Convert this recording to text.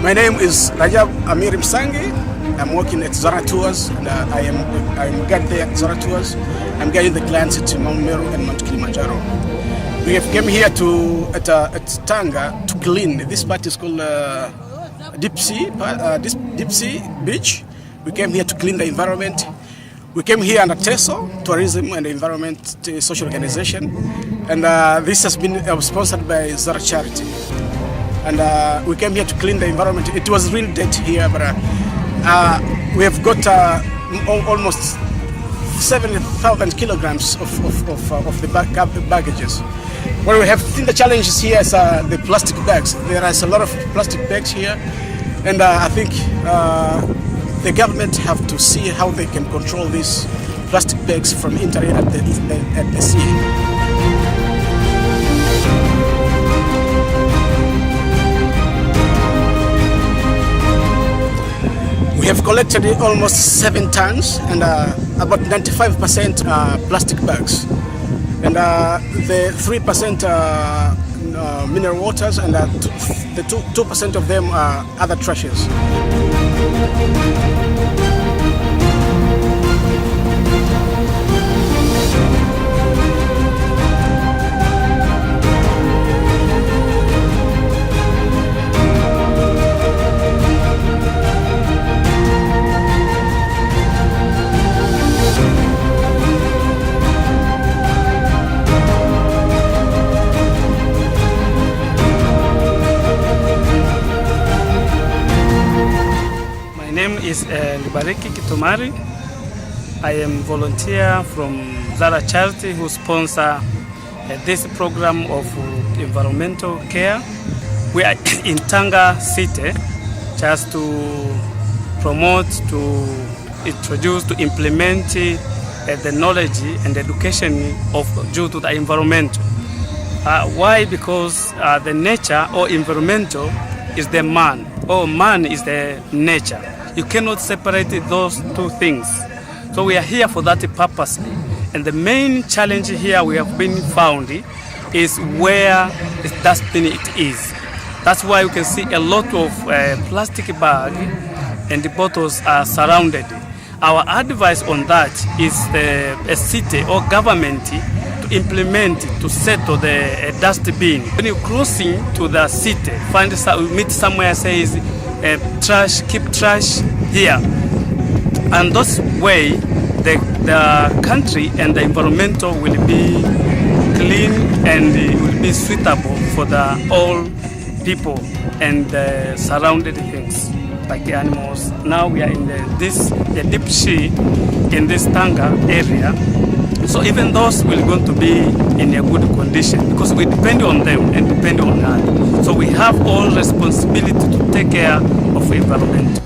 My name is Rajab Amir Msangi. I'm working at Zara Tours, and I'm guiding there at Zara Tours. I'm guiding the clients at Mount Meru and Mount Kilimanjaro. We have came here at Tanga to clean. This part is called Deep Sea Beach. We came here to clean the environment. We came here under TESO, Tourism and Environment Social Organization, and this has been sponsored by Zara Charity. And we came here to clean the environment. It was real dirty here, but we have got almost 7,000 kilograms of the baggages. What we have seen the challenges here is the plastic bags. There is a lot of plastic bags here, and I think the government have to see how they can control these plastic bags from entering at the sea. We have collected almost 7 tons and about 95% plastic bags, and the 3% mineral waters, and the 2% of them are other trashes. My name is Libariki Kitumari. I am volunteer from Zara Charity who sponsor this program of environmental care. We are in Tanga City just to promote, to introduce, to implement the knowledge and education due to the environment. Why? Because the nature or environmental is the man, or man is the nature. You cannot separate those two things. So we are here for that purpose. And the main challenge here we have been found is where the dustbin it is. That's why you can see a lot of plastic bags and the bottles are surrounded. Our advice on that is a city or government to implement, to settle the dustbin. When you're crossing to the city, meet somewhere says trash, keep trash here. And this way the country and the environmental will be clean and will be suitable for all people and the surrounded things like the animals. Now we are in the deep sea in this Tanga area. So even those will going to be in a good condition because we depend on them and depend on us. So we have all responsibility to take care of the environment.